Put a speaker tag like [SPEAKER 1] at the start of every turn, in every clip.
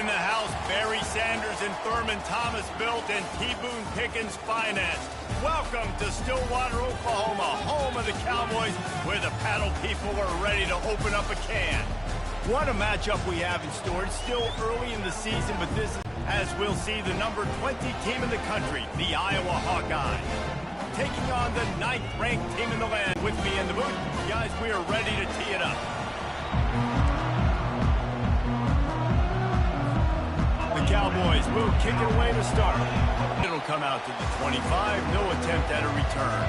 [SPEAKER 1] in the house, Barry Sanders and Thurman Thomas built and T. Boone Pickens financed. Welcome to Stillwater, Oklahoma, home of the Cowboys, where the paddle people are ready to open up a can. What a matchup we have in store. It's still early in the season, but this is, as we'll see, the number 20 team in the country, the Iowa Hawkeyes, taking on the 9th-ranked team in the land. With me in the booth, guys, we are ready to tee it up. The Cowboys will kick it away to start. It'll come out to the 25. No attempt at a return.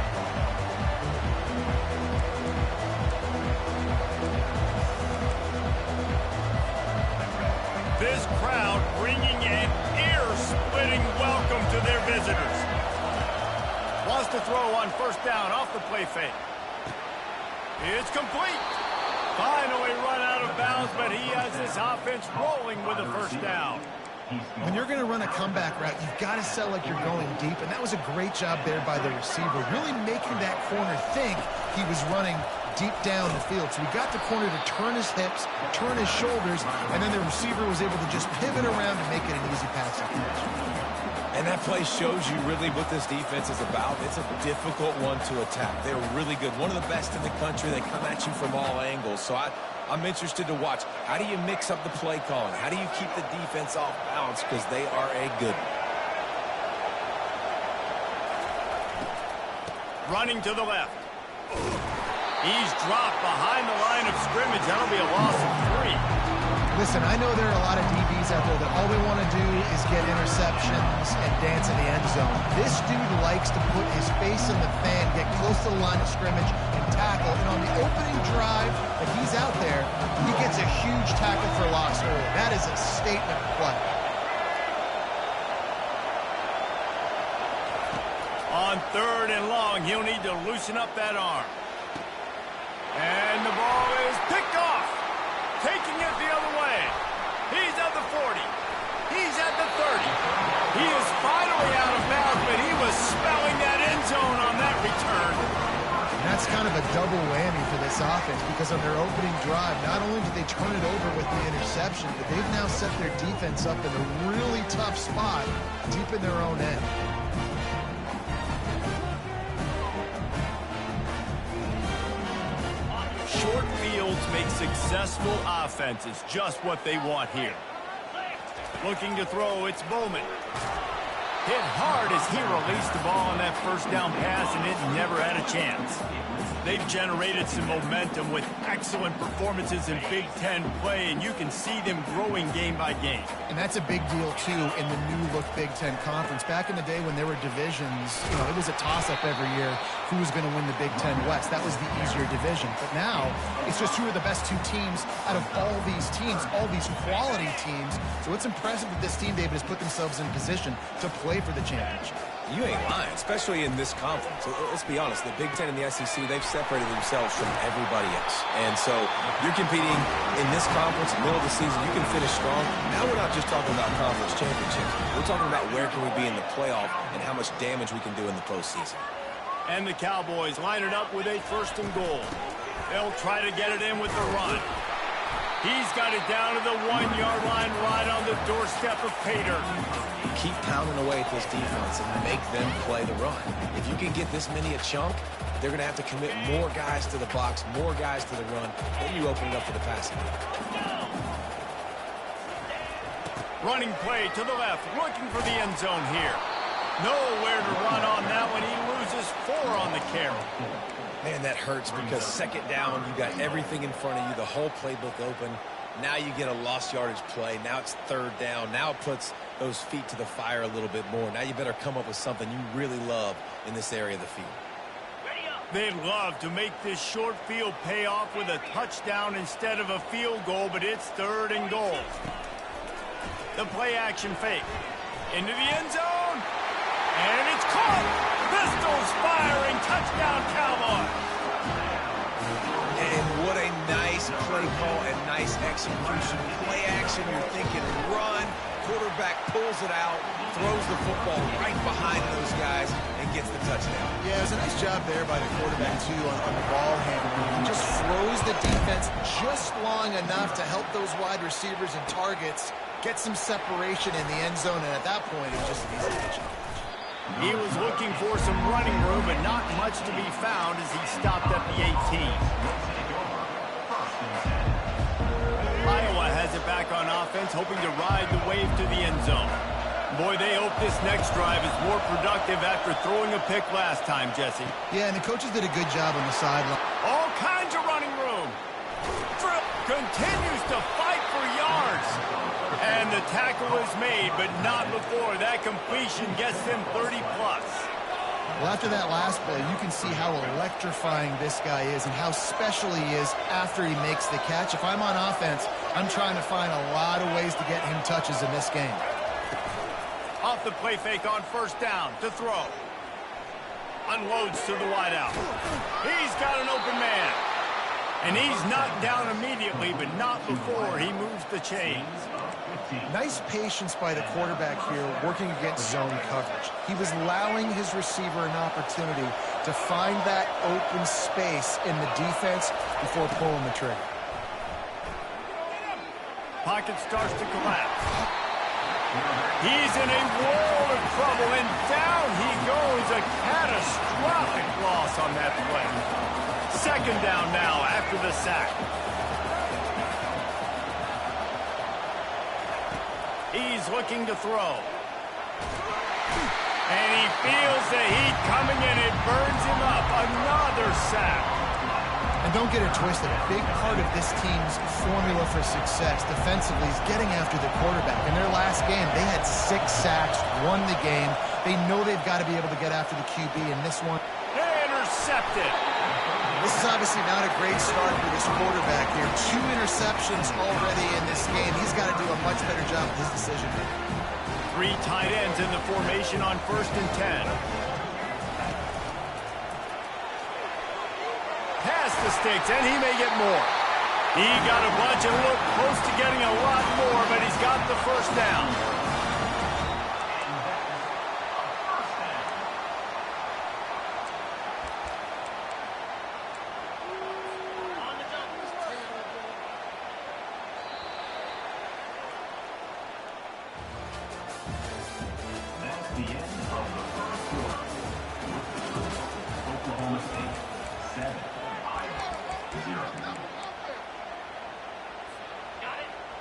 [SPEAKER 1] This crowd bringing an ear-splitting welcome to their visitors. Wants to throw on first down off the play fake. It's complete. Finally run out of bounds, but he has this offense rolling with a first down.
[SPEAKER 2] When you're going to run a comeback route, you've got to sell like you're going deep, and that was a great job there by the receiver, really making that corner think he was running deep down the field. So he got the corner to turn his hips, turn his shoulders, and then the receiver was able to just pivot around and make it an easy pass and catch.
[SPEAKER 3] And that play shows you really what this defense is about. It's a difficult one to attack. They're really good. One of the best in the country. They come at you from all angles. So I'm interested to watch. How do you mix up the play calling? How do you keep the defense off balance? Because they are a good one.
[SPEAKER 1] Running to the left. He's dropped behind the line of scrimmage. That'll be a loss of 3.
[SPEAKER 2] Listen, I know there are a lot of DBs out there that all they want to do is get interceptions and dance in the end zone. This dude likes to put his face in the fan, get close to the line of scrimmage, and tackle. And on the opening drive that he's out there, he gets a huge tackle for loss early. That is a statement play.
[SPEAKER 1] On 3rd and long, he'll need to loosen up that arm. And the ball is picked off. Taking it the other way. He's at the 40. He's at the 30. He is finally out of bounds, but he was smelling that end zone on that return.
[SPEAKER 2] And that's kind of a double whammy for this offense, because on their opening drive, not only did they turn it over with the interception, but they've now set their defense up in a really tough spot deep in their own end.
[SPEAKER 1] Short fields make successful offenses just what they want here. Looking to throw, it's Bowman. Hit hard as he released the ball on that first down pass, and it never had a chance. They've generated some momentum with excellent performances in Big Ten play, and you can see them growing game by game.
[SPEAKER 2] And that's a big deal, too, in the new-look Big Ten Conference. Back in the day when there were divisions, it was a toss-up every year who was going to win the Big Ten West. That was the easier division. But now, it's just who are the best 2 teams out of all these teams, all these quality teams. So it's impressive that this team, David, has put themselves in position to play for the championship.
[SPEAKER 3] You ain't lying, especially in this conference. Let's be honest, the Big Ten and the SEC, they've separated themselves from everybody else. And so you're competing in this conference, middle of the season, you can finish strong. Now we're not just talking about conference championships. We're talking about where can we be in the playoff and how much damage we can do in the postseason.
[SPEAKER 1] And the Cowboys line it up with a 1st and goal. They'll try to get it in with the run. He's got it down to the 1-yard line right on the doorstep of Pater.
[SPEAKER 3] Keep pounding away at this defense and make them play the run. If you can get this many a chunk, they're going to have to commit more guys to the box, more guys to the run. Then you open it up for the passing.
[SPEAKER 1] Running play to the left, looking for the end zone here. Nowhere to run on that one. He loses 4 on the carry.
[SPEAKER 3] Man, that hurts because 2nd down, you got everything in front of you, the whole playbook open. Now you get a lost yardage play. Now it's 3rd down. Now it puts those feet to the fire a little bit more. Now you better come up with something you really love in this area of the field.
[SPEAKER 1] They'd love to make this short field pay off with a touchdown instead of a field goal, but it's 3rd and goal. The play action fake. Into the end zone. And it's caught. Pistols firing. Touchdown, Cowboys.
[SPEAKER 3] And what a nice play call and nice execution. Play action, you're thinking run. Quarterback pulls it out, throws the football right behind those guys, and gets the touchdown.
[SPEAKER 2] Yeah, it was a nice job there by the quarterback, too, on the ball handling. He just froze the defense just long enough to help those wide receivers and targets get some separation in the end zone, and at that point, it was just an easy catch.
[SPEAKER 1] He was looking for some running room, but not much to be found as he stopped at the 18. Iowa has it back on offense, hoping to ride the wave to the end zone. Boy, they hope this next drive is more productive after throwing a pick last time, Jesse.
[SPEAKER 2] Yeah, and the coaches did a good job on the sideline.
[SPEAKER 1] All kinds of running room. Drill continues to fight for yards. And the tackle is made, but not before that completion gets them 30-plus.
[SPEAKER 2] Well, after that last play, you can see how electrifying this guy is and how special he is after he makes the catch. If I'm on offense, I'm trying to find a lot of ways to get him touches in this game.
[SPEAKER 1] Off the play fake on first down to throw. Unloads to the wideout. He's got an open man. And he's knocked down immediately, but not before he moves the chains.
[SPEAKER 2] Nice patience by the quarterback here working against zone coverage. He was allowing his receiver an opportunity to find that open space in the defense before pulling the trigger.
[SPEAKER 1] Pocket starts to collapse. He's in a world of trouble, and down he goes. A catastrophic loss on that play. Second down now after the sack. He's looking to throw. And he feels the heat coming in. It burns him up. Another sack.
[SPEAKER 2] And don't get it twisted. A big part of this team's formula for success defensively is getting after the quarterback. In their last game, they had 6 sacks, won the game. They know they've got to be able to get after the QB, and this one...
[SPEAKER 1] Intercepted.
[SPEAKER 2] This is obviously not a great start for this quarterback here. 2 interceptions already in this game. He's got to do a much better job with his decision making.
[SPEAKER 1] 3 tight ends in the formation on 1st and 10. Past the sticks, and he may get more. He got a bunch and looked close to getting a lot more, but he's got the first down.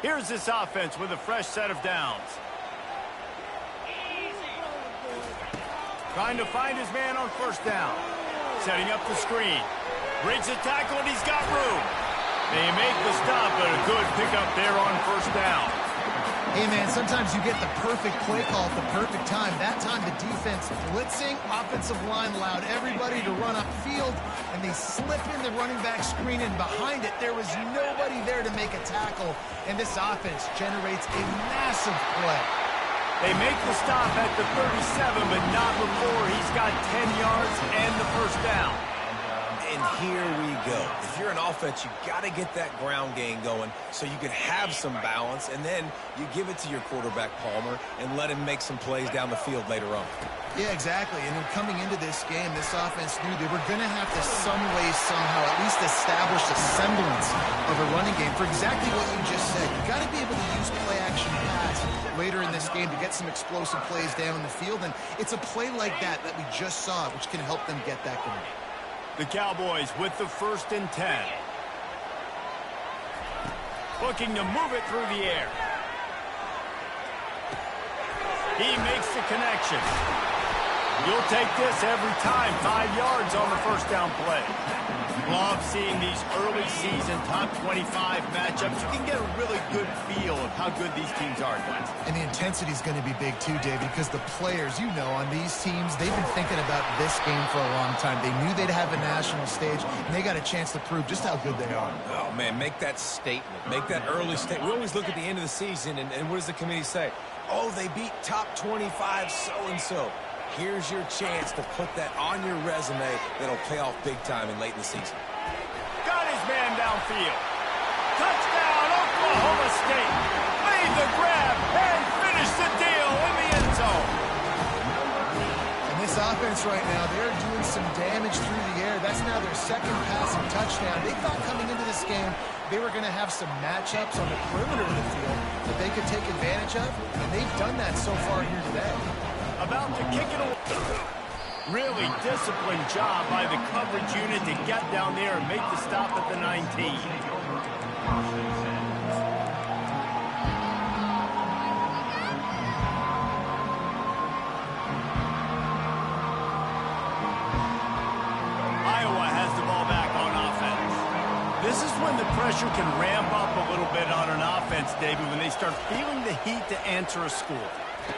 [SPEAKER 1] Here's this offense with a fresh set of downs. Trying to find his man on first down. Setting up the screen. Breaks the tackle, and he's got room. They make the stop, but a good pickup there on first down.
[SPEAKER 2] Hey, man, sometimes you get the perfect play call at the perfect time. That time, the defense blitzing, offensive line allowed everybody to run upfield, and they slip in the running back screen, and behind it, there was nobody there to make a tackle, and this offense generates a massive play.
[SPEAKER 1] They make the stop at the 37, but not before he's got 10 yards and the first down.
[SPEAKER 3] And here we go. If you're an offense, you got to get that ground game going so you can have some balance, and then you give it to your quarterback, Palmer, and let him make some plays down the field later on.
[SPEAKER 2] Yeah, exactly. And then coming into this game, this offense knew they were going to have to some way, somehow, at least establish a semblance of a running game for exactly what you just said. You got to be able to use play-action pass later in this game to get some explosive plays down the field, and it's a play like that we just saw, which can help them get that going.
[SPEAKER 1] The Cowboys with the 1st and 10. Looking to move it through the air. He makes the connection. You'll take this every time. 5 yards on the first down play. Love seeing these early season top 25 matchups. You can get a really good feel of how good these teams are, guys.
[SPEAKER 2] And the intensity is going to be big too, David, because the players, you know, on these teams, they've been thinking about this game for a long time. They knew they'd have a national stage, and they got a chance to prove just how good they are.
[SPEAKER 3] Oh, man, make that statement. Make that early statement. We always look at the end of the season, and what does the committee say? Oh, they beat top 25 so-and-so. Here's your chance to put that on your resume that'll pay off big time in late in the season.
[SPEAKER 1] Got his man downfield. Touchdown, Oklahoma State. Made the grab and finished the deal in the end zone.
[SPEAKER 2] And this offense right now, they're doing some damage through the air. That's now their 2nd passing touchdown. They thought coming into this game they were going to have some matchups on the perimeter of the field that they could take advantage of, and they've done that so far here today.
[SPEAKER 1] About to kick it away. Really disciplined job by the coverage unit to get down there and make the stop at the 19. This is when the pressure can ramp up a little bit on an offense, David, when they start feeling the heat to answer a score.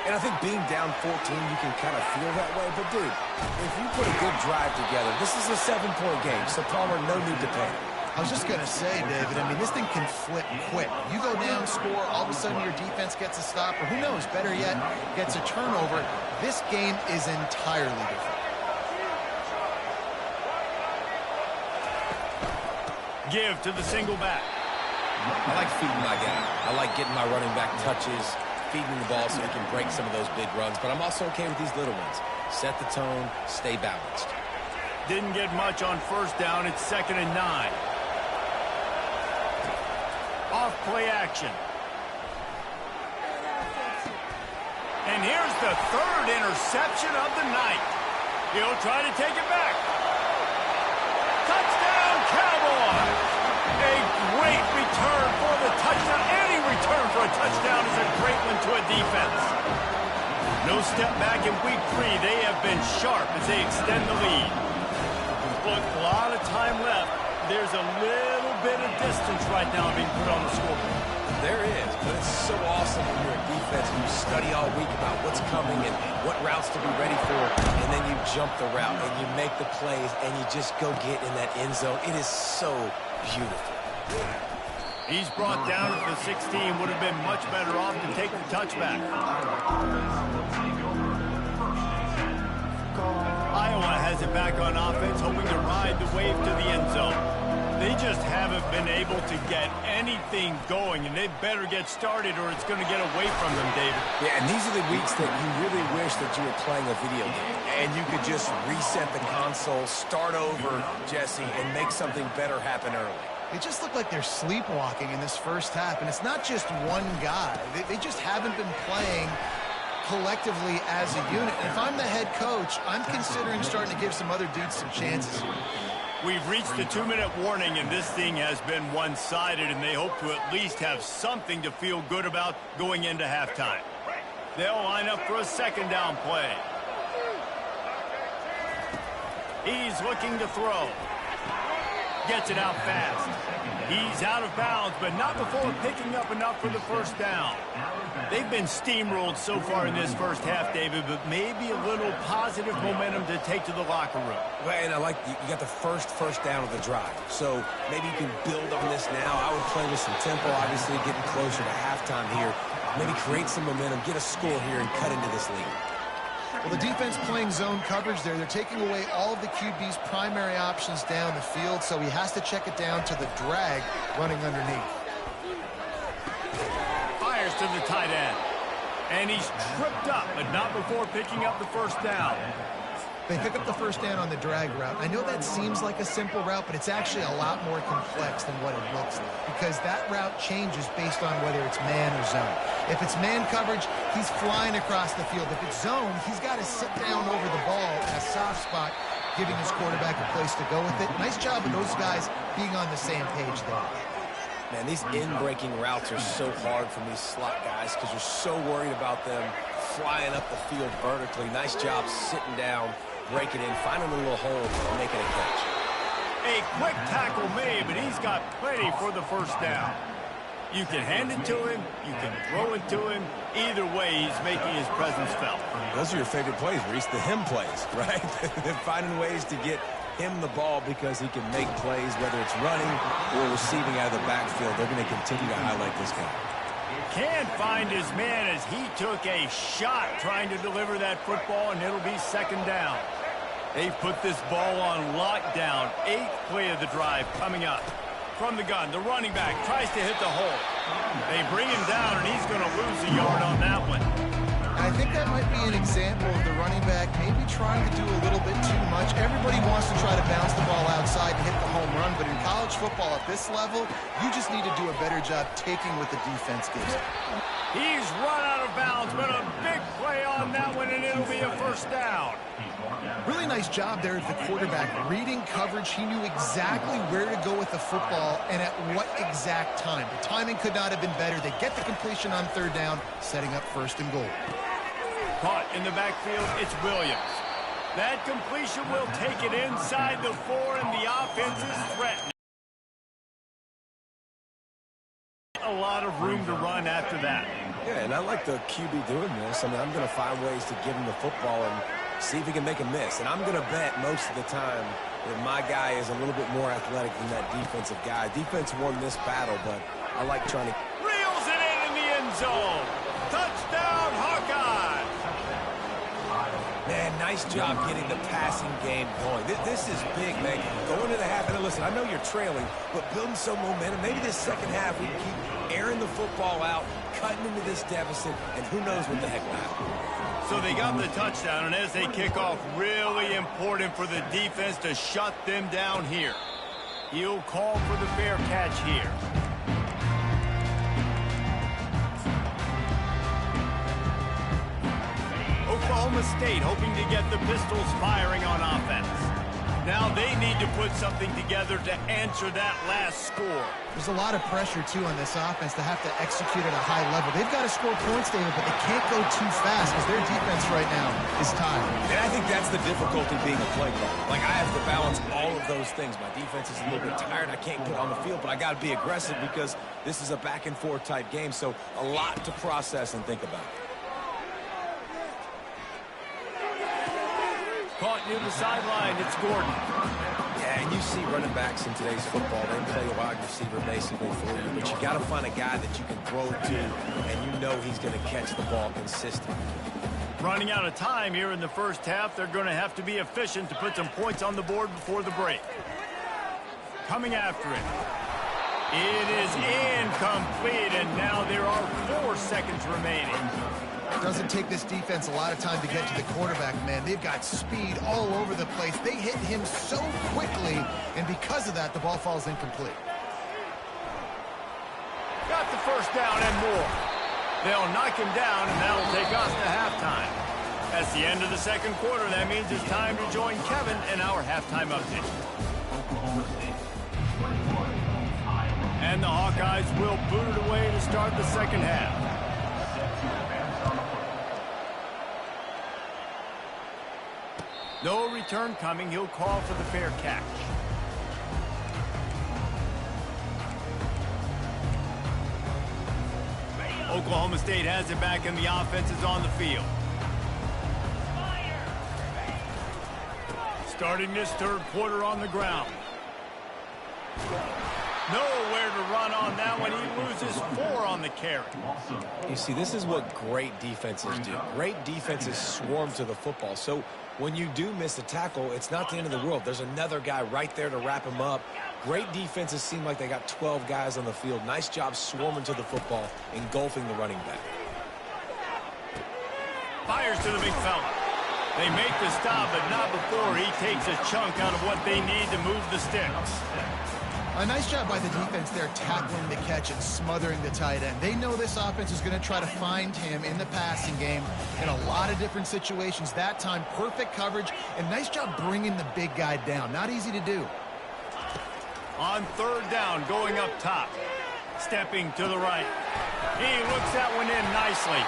[SPEAKER 3] And I think being down 14, you can kind of feel that way. But, dude, if you put a good drive together, this is a 7-point game, so Palmer, no need to panic.
[SPEAKER 2] I was just going to say, David, I mean, this thing can flip quick. You go down, score, all of a sudden your defense gets a stop, or who knows, better yet, gets a turnover. This game is entirely different.
[SPEAKER 1] Give to the single back.
[SPEAKER 3] I like feeding my guy. I like getting my running back touches, feeding the ball so he can break some of those big runs, but I'm also okay with these little ones. Set the tone, stay balanced.
[SPEAKER 1] Didn't get much on first down. It's 2nd and 9. Off play action. And here's the 3rd interception of the night. He'll try to take it back. Touchdown, Cowboys! A great return for the touchdown. Any return for a touchdown is a great one to a defense. No step back in week 3. They have been sharp as they extend the lead. Look, a lot of time left. There's a little bit of distance right now being put on the scoreboard.
[SPEAKER 3] There is, but it's so awesome when you're a defense and you study all week about what's coming and what routes to be ready for, and then you jump the route and you make the plays and you just go get in that end zone. It is so beautiful.
[SPEAKER 1] He's brought down at the 16. Would have been much better off to take the touchback. Iowa has it back on offense, hoping to ride the wave to the end zone. They just haven't been able to get anything going, and they better get started or it's going to get away from them, David.
[SPEAKER 3] Yeah, and these are the weeks that you really wish that you were playing a video game, and you could just reset the console, start over, Jesse, and make something better happen early.
[SPEAKER 2] They just look like they're sleepwalking in this first half, and it's not just one guy. They just haven't been playing collectively as a unit. And if I'm the head coach, I'm considering starting to give some other dudes some chances.
[SPEAKER 1] We've reached the 2-minute warning, and this thing has been one-sided, and they hope to at least have something to feel good about going into halftime. They'll line up for a 2nd down play. He's looking to throw. Gets it out fast. He's out of bounds, but not before picking up enough for the 1st down. They've been steamrolled so far in this first half, David, but maybe a little positive momentum to take to the locker room.
[SPEAKER 3] Well, and I like you got the first down of the drive, so maybe you can build on this now. I would play with some tempo, obviously getting closer to halftime here. Maybe create some momentum, get a score here, and cut into this lead.
[SPEAKER 2] Well, the defense playing zone coverage there. They're taking away all of the QB's primary options down the field, so he has to check it down to the drag running underneath.
[SPEAKER 1] Fires to the tight end. And he's tripped up, but not before picking up the 1st down.
[SPEAKER 2] They pick up the 1st down on the drag route. I know that seems like a simple route, but it's actually a lot more complex than what it looks like, because that route changes based on whether it's man or zone. If it's man coverage, he's flying across the field. If it's zone, he's got to sit down over the ball in a soft spot, giving his quarterback a place to go with it. Nice job of those guys being on the same page there.
[SPEAKER 3] Man, these in-breaking routes are so hard from these slot guys because you're so worried about them flying up the field vertically. Nice job sitting down, breaking in, finding a little hole, and making a catch.
[SPEAKER 1] A quick tackle made, but he's got plenty for the 1st down. You can hand it to him, you can throw it to him. Either way, he's making his presence felt.
[SPEAKER 3] Those are your favorite plays, Reese, the him plays, right? They're finding ways to get him the ball because he can make plays, whether it's running or receiving out of the backfield. They're going to continue to highlight this guy.
[SPEAKER 1] Can't find his man as he took a shot trying to deliver that football, and it'll be 2nd down. They put this ball on lockdown. 8th play of the drive coming up. From the gun, the running back tries to hit the hole. They bring him down, and he's going to lose a yard on that one.
[SPEAKER 2] I I think that might be an example of the running back maybe trying to do a little bit too much. Everybody wants to try to bounce the ball outside and hit the home run, but in college football at this level, you just need to do a better job taking what the defense gives you.
[SPEAKER 1] He's run out of bounds, but a big play on that one, and it'll be a first down.
[SPEAKER 2] Really nice job there at the quarterback. Reading coverage, he knew exactly where to go with the football and at what exact time. The timing could not have been better. They get the completion on third down, setting up first and goal.
[SPEAKER 1] Caught in the backfield, it's Williams. That completion will take it inside the 4, and the offense is threatened. A lot of room to run after that.
[SPEAKER 3] Yeah, and I like the QB doing this. I mean, I'm going to find ways to give him the football and see if he can make a miss. And I'm going to bet most of the time that my guy is a little bit more athletic than that defensive guy. Defense won this battle, but I like trying to...
[SPEAKER 1] Reels it in the end zone. Touchdown, Hawkeyes.
[SPEAKER 3] Man, nice job getting the passing game going. This is big, man. Going to the half, and listen, I know you're trailing, but building some momentum. Maybe this second half we can keep airing the football out, cutting into this deficit, and who knows what the heck will happen.
[SPEAKER 1] So they got the touchdown, and as they kick off, really important for the defense to shut them down here. He'll call for the fair catch here. Oklahoma State hoping to get the Pistols firing on offense. Now they need to put something together to answer that last score.
[SPEAKER 2] There's a lot of pressure, too, on this offense to have to execute at a high level. They've got to score points, David, but they can't go too fast because their defense right now is tired.
[SPEAKER 3] And I think that's the difficulty being a play caller. Like, I have to balance all of those things. My defense is a little bit tired. I can't get on the field, but I got to be aggressive because this is a back-and-forth type game, so a lot to process and think about.
[SPEAKER 1] Caught near the sideline, it's Gordon.
[SPEAKER 3] Yeah, and you see running backs in today's football, they play a wide receiver basically for you, but you got to find a guy that you can throw it to, and you know he's going to catch the ball consistently.
[SPEAKER 1] Running out of time here in the first half, they're going to have to be efficient to put some points on the board before the break. Coming after it. It is incomplete, and now there are 4 seconds remaining.
[SPEAKER 2] It doesn't take this defense a lot of time to get to the quarterback, man. They've got speed all over the place. They hit him so quickly, and because of that, the ball falls incomplete.
[SPEAKER 1] Got the first down and more. They'll knock him down, and that'll take us to halftime. That's the end of the second quarter. That means it's time to join Kevin in our halftime update. And the Hawkeyes will boot it away to start the second half. No return coming. He'll call for the fair catch. Oklahoma State has it back, and the offense is on the field. Starting this third quarter on the ground. Nowhere to run on that one. He loses 4 on the carry.
[SPEAKER 3] You see, this is what great defenses do. Great defenses swarm to the football. So when you do miss a tackle, it's not the end of the world. There's another guy right there to wrap him up. Great defenses seem like they got 12 guys on the field. Nice job swarming to the football, engulfing the running back.
[SPEAKER 1] Fires to the big fella. They make the stop, but not before he takes a chunk out of what they need to move the sticks.
[SPEAKER 2] A nice job by the defense there, tackling the catch and smothering the tight end. They know this offense is going to try to find him in the passing game in a lot of different situations. That time, perfect coverage, and nice job bringing the big guy down. Not easy to do.
[SPEAKER 1] On third down, going up top. Stepping to the right. He looks that one in nicely.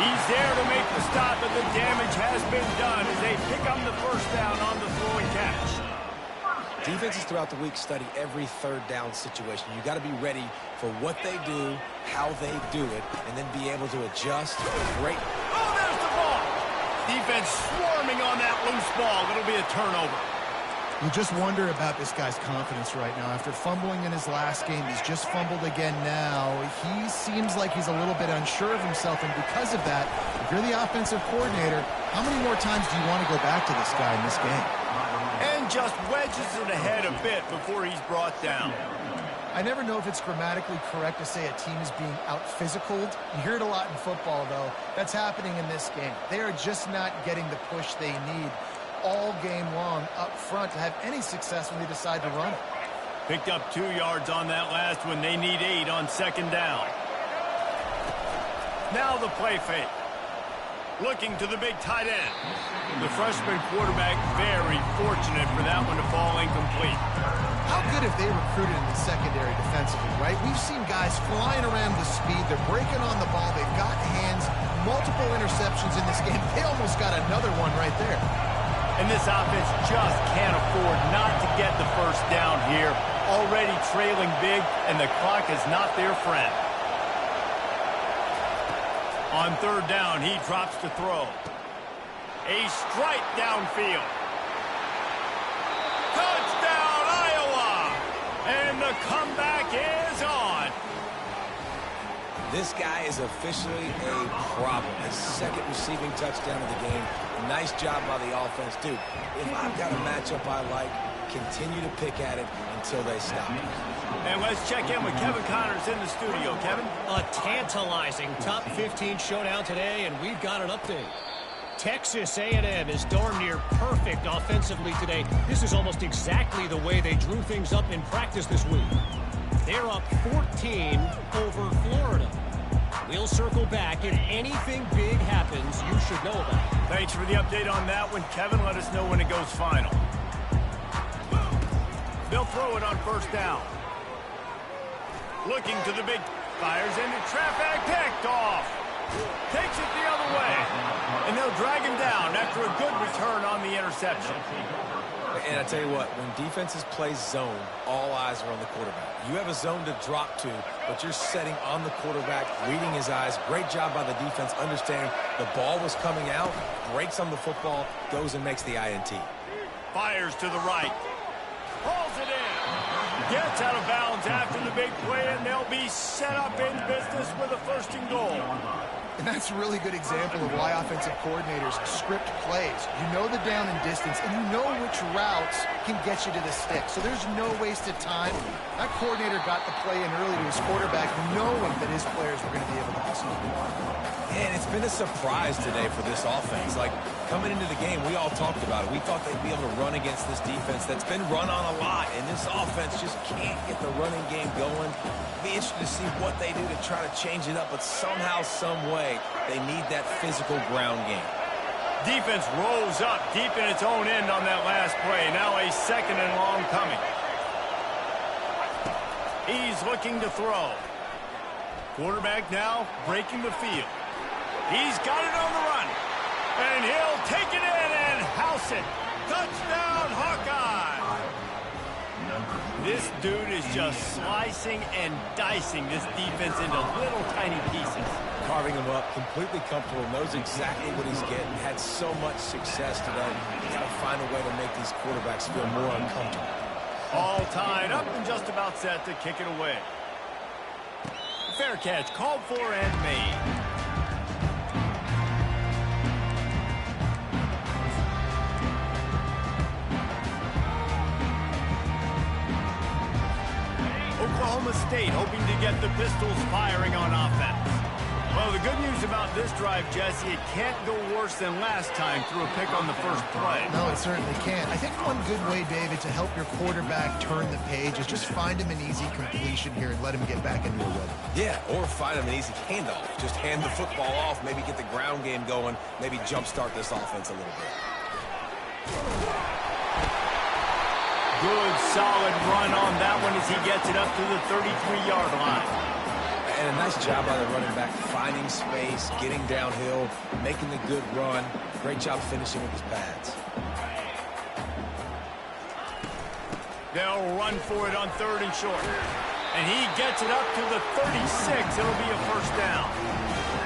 [SPEAKER 1] He's there to make the stop, but the damage has been done as they pick up the first down on the throw and catch.
[SPEAKER 3] Defenses throughout the week study every third down situation. You got to be ready for what they do, how they do it, and then be able to adjust. Great.
[SPEAKER 1] Oh, there's the ball. Defense swarming on that loose ball. It'll be a turnover.
[SPEAKER 2] You just wonder about this guy's confidence right now. After fumbling in his last game, he's just fumbled again now. He seems like he's a little bit unsure of himself, and because of that, if you're the offensive coordinator, how many more times do you want to go back to this guy in this game?
[SPEAKER 1] And just wedges it ahead a bit before he's brought down.
[SPEAKER 2] I never know if it's grammatically correct to say a team is being out-physicaled. You hear it a lot in football, though. That's happening in this game. They are just not getting the push they need all game long up front to have any success when they decide to run it.
[SPEAKER 1] Picked up 2 yards on that last one. They need 8 on second down. Now the play fake. Looking to the big tight end. The freshman quarterback very fortunate for that one to fall incomplete.
[SPEAKER 2] How good have they recruited in the secondary defensively, right? We've seen guys flying around the speed. They're breaking on the ball. They've got hands. Multiple interceptions in this game. They almost got another one right there.
[SPEAKER 1] And this offense just can't afford not to get the first down here. Already trailing big, and the clock is not their friend. On third down, he drops to throw. A strike downfield. Touchdown, Iowa! And the comeback is on.
[SPEAKER 3] This guy is officially a problem. His second receiving touchdown of the game. Nice job by the offense. Dude, if I've got a matchup I like, continue to pick at it until they stop.
[SPEAKER 1] And let's check in with Kevin Connors in the studio. Kevin?
[SPEAKER 4] A tantalizing top 15 showdown today, and we've got an update. Texas A&M is darn near perfect offensively today. This is almost exactly the way they drew things up in practice this week. They're up 14 over Florida. We'll circle back. If anything big happens, you should know about it.
[SPEAKER 1] Thanks for the update on that one, Kevin. Let us know when it goes final. They'll throw it on first down. Looking to the big, fires into traffic, picked off. Takes it the other way. And they'll drag him down after a good return on the interception.
[SPEAKER 3] And I tell you what, when defenses play zone, all eyes are on the quarterback. You have a zone to drop to, but you're setting on the quarterback, reading his eyes. Great job by the defense, understanding the ball was coming out, breaks on the football, goes and makes the INT.
[SPEAKER 1] Fires to the right. Pulls it in. Gets out of bounds after the big play, and they'll be set up in business with a first and goal.
[SPEAKER 2] And that's a really good example of why offensive coordinators script plays. You know the down and distance, and you know which routes can get you to the stick. So there's no wasted time. That coordinator got the play in early to his quarterback, knowing that his players were going to be able to execute.
[SPEAKER 3] And it's been a surprise today for this offense. Like, coming into the game, we all talked about it. We thought they'd be able to run against this defense that's been run on a lot, and this offense just can't get the running game going. Be interested to see what they do to try to change it up, but somehow, some way, they need that physical ground game.
[SPEAKER 1] Defense rolls up deep in its own end on that last play. Now a second and long coming. He's looking to throw. Quarterback now breaking the field. He's got it on the run. And he'll take it in and house it. Touchdown, Hawkeye! This dude is just slicing and dicing this defense into little tiny pieces.
[SPEAKER 3] Carving him up, completely comfortable, knows exactly what he's getting, had so much success today. You got to find a way to make these quarterbacks feel more uncomfortable.
[SPEAKER 1] All tied up and just about set to kick it away. Fair catch, called for and made. Oklahoma State hoping to get the Pistols firing on offense. Well, the good news about this drive, Jesse, it can't go worse than last time through a pick on the first play.
[SPEAKER 2] No, it certainly can't. I think one good way, David, to help your quarterback turn the page is just find him an easy completion here and let him get back into a rhythm.
[SPEAKER 3] Yeah, or find him an easy handoff. Just hand the football off, maybe get the ground game going, maybe jumpstart this offense a little bit.
[SPEAKER 1] Good, solid run on that one as he gets it up to the 33-yard line.
[SPEAKER 3] And a nice job by the running back, finding space, getting downhill, making the good run. Great job finishing with his pads.
[SPEAKER 1] They'll run for it on third and short. And he gets it up to the 36. It'll be a first down.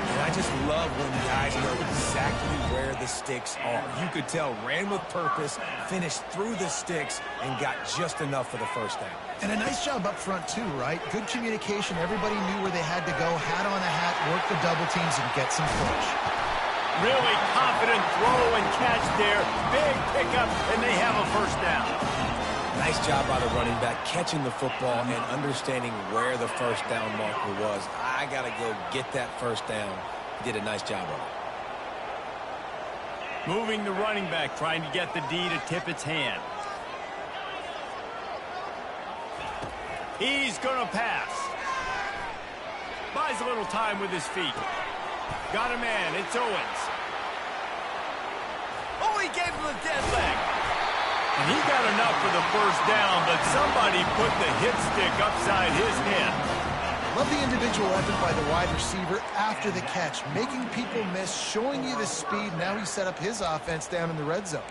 [SPEAKER 3] And I just love when guys know exactly where the sticks are. You could tell, ran with purpose, finished through the sticks, and got just enough for the first down.
[SPEAKER 2] And a nice job up front, too, right? Good communication. Everybody knew where they had to go. Hat on a hat, work the double teams, and get some push.
[SPEAKER 1] Really confident throw and catch there. Big pickup, and they have a first down.
[SPEAKER 3] Nice job by the running back, catching the football and understanding where the first down marker was. I got to go get that first down. He did a nice job of it.
[SPEAKER 1] Moving the running back, trying to get the D to tip its hand. He's going to pass. Buys a little time with his feet. Got a man. It's Owens. Oh, he gave him the dead leg. And he got enough for the first down, but somebody put the hit stick upside his head.
[SPEAKER 2] Love the individual effort by the wide receiver after the catch, making people miss, showing you the speed. Now he set up his offense down in the red zone.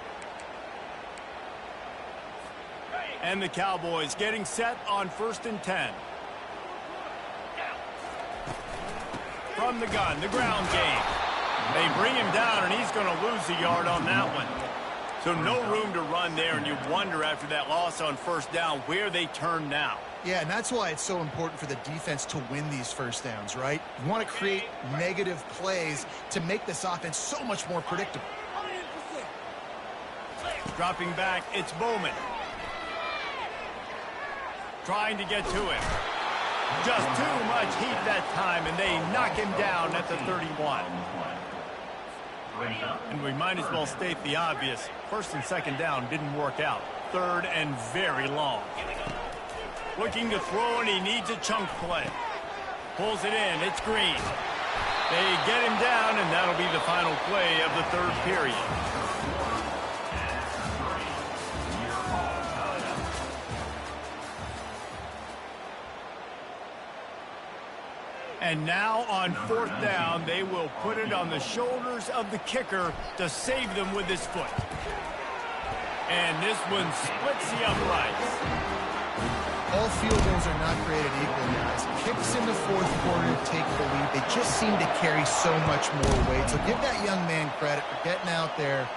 [SPEAKER 1] And the Cowboys getting set on 1st and 10. From the gun, the ground game. They bring him down, and he's going to lose a yard on that one. So no room to run there, and you wonder after that loss on first down where they turn now.
[SPEAKER 2] Yeah, and that's why it's so important for the defense to win these first downs, right? You want to create negative plays to make this offense so much more predictable.
[SPEAKER 1] Dropping back, it's Bowman. Trying to get to him. Just too much heat that time, and they knock him down at the 31. And we might as well state the obvious. 1st and 2nd down didn't work out. 3rd and very long. Looking to throw, and he needs a chunk play. Pulls it in. It's Green. They get him down, and that'll be the final play of the 3rd period. And now on 4th down, they will put it on the shoulders of the kicker to save them with his foot. And this one splits the uprights.
[SPEAKER 2] All field goals are not created equal, guys. Kicks in the 4th quarter to take the lead. They just seem to carry so much more weight. So give that young man credit for getting out there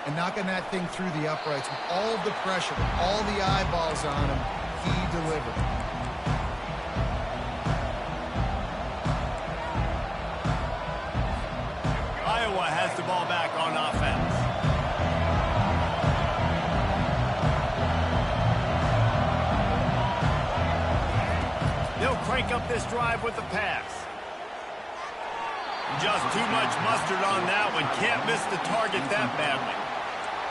[SPEAKER 2] and knocking that thing through the uprights with all of the pressure, with all the eyeballs on him. He delivered.
[SPEAKER 1] Iowa has the ball back on offense. They'll crank up this drive with the pass. Just too much mustard on that one. Can't miss the target that badly.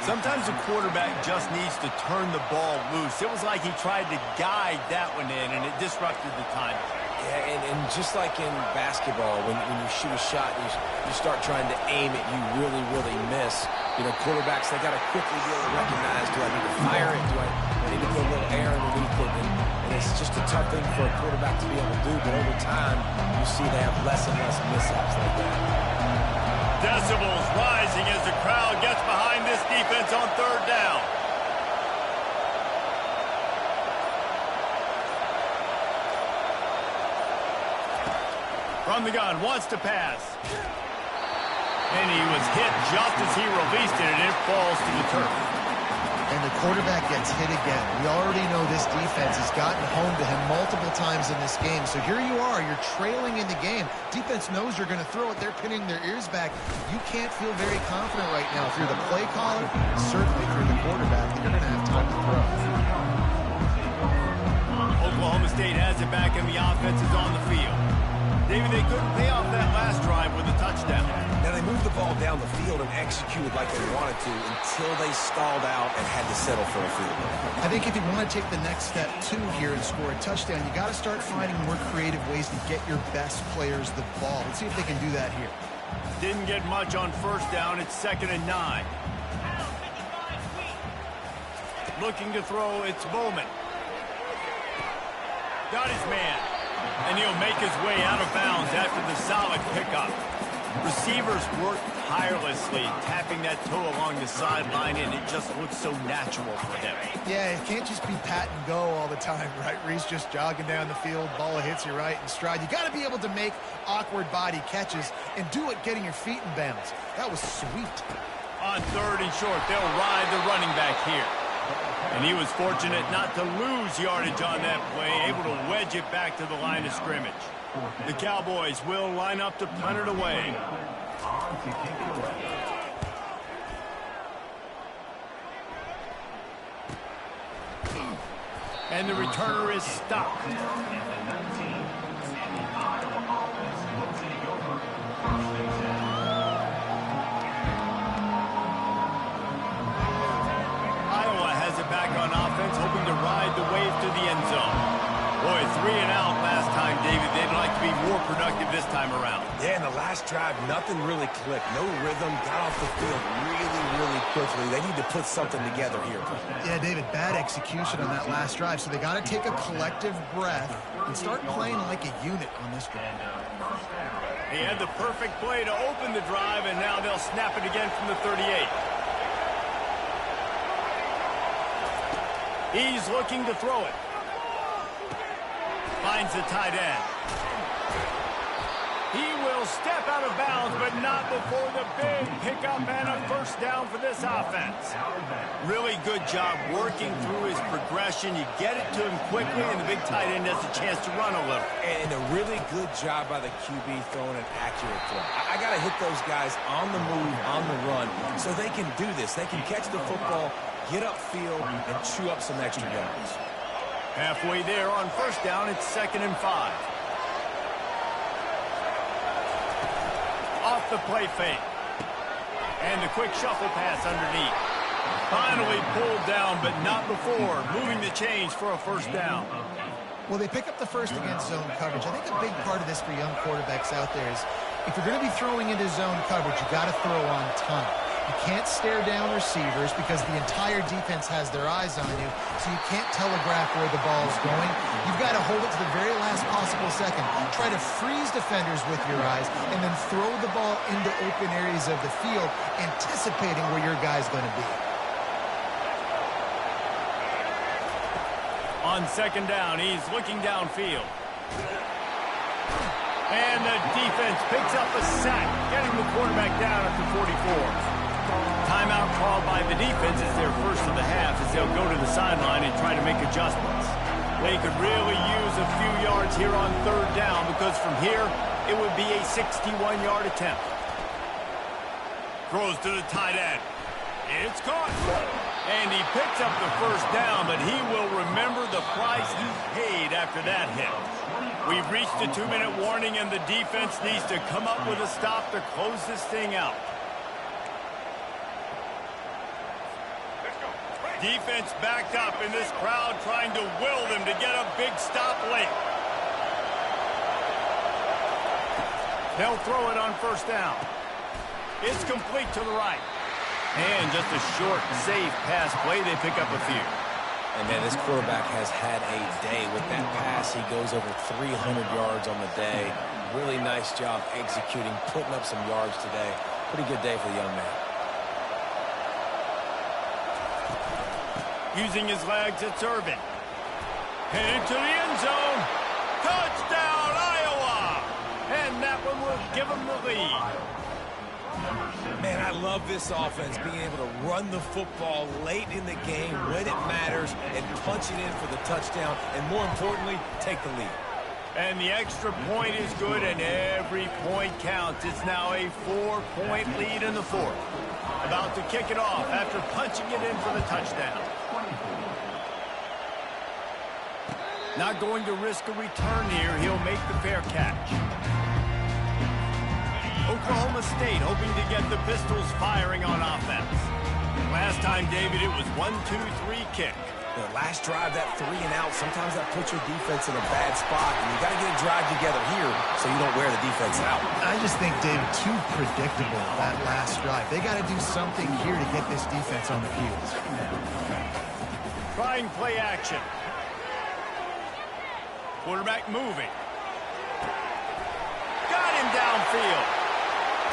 [SPEAKER 1] Sometimes a quarterback just needs to turn the ball loose. It was like he tried to guide that one in, and it disrupted the timing.
[SPEAKER 3] Yeah, and just like in basketball, when you shoot a shot and you start trying to aim it, you really, really miss. You know, quarterbacks, they got to quickly be able to recognize, do I need to fire it? Do I need to put a little air underneath it? And it's just a tough thing for a quarterback to be able to do, but over time, you see they have less and less mishaps like that.
[SPEAKER 1] Decibels rising as the crowd gets behind this defense on 3rd down. From the gun, wants to pass. And he was hit just as he released it, and it falls to the turf.
[SPEAKER 2] And the quarterback gets hit again. We already know this defense has gotten home to him multiple times in this game. So here you are, you're trailing in the game. Defense knows you're going to throw it. They're pinning their ears back. You can't feel very confident right now through the play caller, certainly through the quarterback, that you're going to have time to throw.
[SPEAKER 1] Oklahoma State has it back, and the offense is on the field. David, they couldn't pay off that last drive with a touchdown.
[SPEAKER 3] Now, they moved the ball down the field and executed like they wanted to until they stalled out and had to settle for a field goal.
[SPEAKER 2] I think if you want to take the next step, too, here and score a touchdown, you got to start finding more creative ways to get your best players the ball. Let's see if they can do that here.
[SPEAKER 1] Didn't get much on 1st down. It's 2nd and 9. Looking to throw, it's Bowman. Got his man. And he'll make his way out of bounds after the solid pickup. Receivers work tirelessly, tapping that toe along the sideline, and it just looks so natural for him.
[SPEAKER 2] Yeah, it can't just be pat and go all the time, right? Reese just jogging down the field, ball hits you right in stride. You got to be able to make awkward body catches and do it getting your feet in bounds. That was sweet.
[SPEAKER 1] On 3rd and short, they'll ride the running back here. And he was fortunate not to lose yardage on that play, able to wedge it back to the line of scrimmage. The Cowboys will line up to punt it away. And the returner is stopped. Iowa has it back on offense, hoping to ride the wave to the end zone. Boy, 3 and out last time, David. They'd like to be more productive this time around.
[SPEAKER 3] Yeah, in the last drive, nothing really clicked. No rhythm, got off the field really quickly. They need to put something together here.
[SPEAKER 2] Yeah, David, bad execution on that last drive, so they got to take a collective breath and start playing like a unit on this drive.
[SPEAKER 1] He had the perfect play to open the drive, and now they'll snap it again from the 38. He's looking to throw it. Finds the tight end. He will step out of bounds, but not before the big pickup and a first down for this offense. Really good job working through his progression. You get it to him quickly, and the big tight end has a chance to run a little.
[SPEAKER 3] And a really good job by the QB throwing an accurate throw. I got to hit those guys on the move, on the run, so they can do this. They can catch the football, get upfield, and chew up some extra yards.
[SPEAKER 1] Halfway there on first down, it's 2nd and 5. Off the play fake. And the quick shuffle pass underneath. Finally pulled down, but not before moving the chains for a first down.
[SPEAKER 2] Well, they pick up the first against zone coverage. I think a big part of this for young quarterbacks out there is if you're going to be throwing into zone coverage, you got to throw on time. You can't stare down receivers because the entire defense has their eyes on you, so you can't telegraph where the ball is going. You've got to hold it to the very last possible second. Try to freeze defenders with your eyes, and then throw the ball into open areas of the field, anticipating where your guy's going to be.
[SPEAKER 1] On 2nd down, he's looking downfield. And the defense picks up a sack, getting the quarterback down at the 44. Timeout called by the defense is their first of the half as they'll go to the sideline and try to make adjustments. They could really use a few yards here on 3rd down because from here it would be a 61-yard attempt. Throws to the tight end. It's caught. And he picks up the first down, but he will remember the price he paid after that hit. We've reached a 2-minute warning, and the defense needs to come up with a stop to close this thing out. Defense backed up, and this crowd trying to will them to get a big stop late. They'll throw it on first down. It's complete to the right. And just a short, safe pass play. They pick up a few.
[SPEAKER 3] And, man, this quarterback has had a day with that pass. He goes over 300 yards on the day. Really nice job executing, putting up some yards today. Pretty good day for the young man.
[SPEAKER 1] Using his legs, it's Irvin. Headed to the end zone. Touchdown, Iowa! And that one will give them the lead.
[SPEAKER 3] Man, I love this offense, being able to run the football late in the game when it matters and punch it in for the touchdown, and more importantly, take the lead.
[SPEAKER 1] And the extra point is good, and every point counts. It's now a 4-point lead in the 4th. About to kick it off after punching it in for the touchdown. Not going to risk a return here. He'll make the fair catch. Oklahoma State hoping to get the Pistols firing on offense. Last time, David, it was 1-2-3 kick.
[SPEAKER 3] The last drive, that 3 and out, sometimes that puts your defense in a bad spot, and you got to get a drive together here so you don't wear the defense out.
[SPEAKER 2] I just think, David, too predictable, that last drive. They got to do something here to get this defense on the field.
[SPEAKER 1] Trying play action. Quarterback moving. Got him downfield.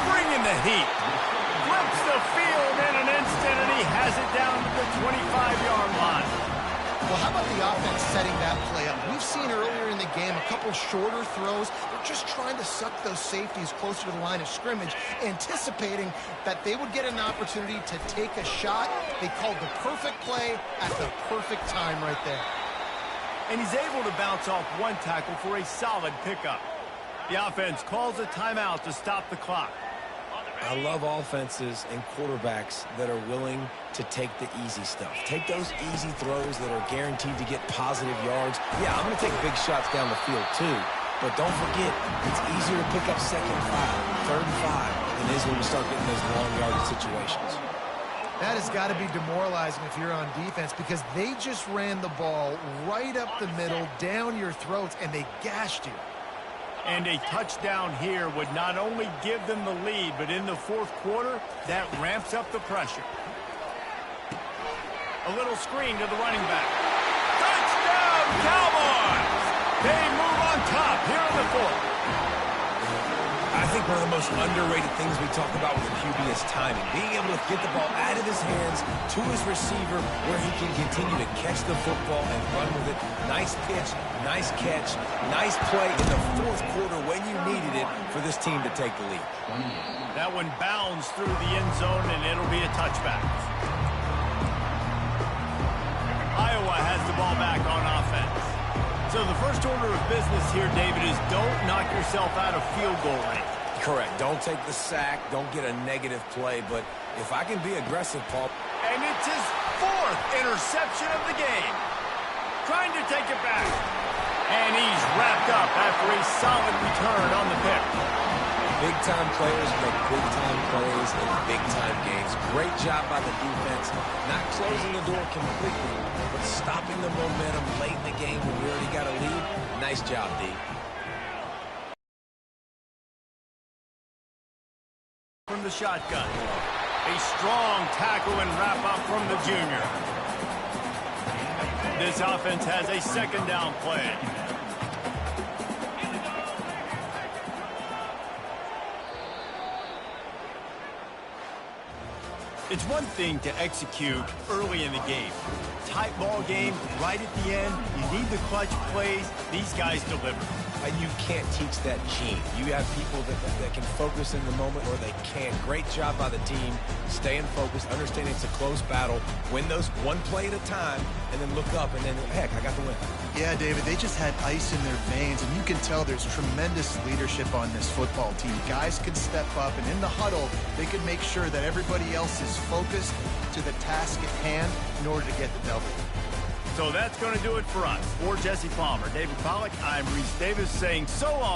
[SPEAKER 1] Bringing the heat. Flips the field in an instant, and he has it down to the 25-yard line.
[SPEAKER 2] Well, how about the offense setting that play up? We've seen earlier in the game a couple shorter throws. They're just trying to suck those safeties closer to the line of scrimmage, anticipating that they would get an opportunity to take a shot. They called the perfect play at the perfect time right there.
[SPEAKER 1] And he's able to bounce off one tackle for a solid pickup. The offense calls a timeout to stop the clock.
[SPEAKER 3] I love offenses and quarterbacks that are willing to take the easy stuff. Take those easy throws that are guaranteed to get positive yards. Yeah, I'm going to take big shots down the field too. But don't forget, it's easier to pick up 2nd and 5, 3rd and 5 than it is when you start getting those long yardage situations.
[SPEAKER 2] That has got to be demoralizing if you're on defense because they just ran the ball right up the middle, down your throats, and they gashed you.
[SPEAKER 1] And a touchdown here would not only give them the lead, but in the 4th quarter, that ramps up the pressure. A little screen to the running back. Touchdown, Cowboys! They move on top here in the 4th.
[SPEAKER 3] I think one of the most underrated things we talk about with the QB is timing. Being able to get the ball out of his hands to his receiver where he can continue to catch the football and run with it. Nice pitch, nice catch, nice play in the 4th quarter when you needed it for this team to take the lead.
[SPEAKER 1] That one bounds through the end zone, and it'll be a touchback. Iowa has the ball back on offense. So the first order of business here, David, is don't knock yourself out of field goal range.
[SPEAKER 3] Correct. Don't take the sack. Don't get a negative play. But if I can be aggressive, Paul.
[SPEAKER 1] And it's his 4th interception of the game. Trying to take it back. And he's wrapped up after a solid return on the pick.
[SPEAKER 3] Big-time players make big-time plays in big-time games. Great job by the defense. Not closing the door completely, but stopping the momentum late in the game when you already got a lead. Nice job, D.
[SPEAKER 1] From the shotgun. A strong tackle and wrap-up from the junior. This offense has a 2nd down play. It's one thing to execute early in the game. Tight ball game, right at the end. You need the clutch plays. These guys deliver.
[SPEAKER 3] You can't teach that gene. You have people that can focus in the moment or they can't. Great job by the team. Staying focused, understanding it's a close battle. Win those one play at a time, and then look up, and then, heck, I got the win.
[SPEAKER 2] Yeah, David, they just had ice in their veins, and you can tell there's tremendous leadership on this football team. Guys can step up, and in the huddle, they can make sure that everybody else is focused to the task at hand in order to get the W.
[SPEAKER 1] So that's going to do it for us. For Jesse Palmer, David Pollack, I'm Reese Davis saying so long.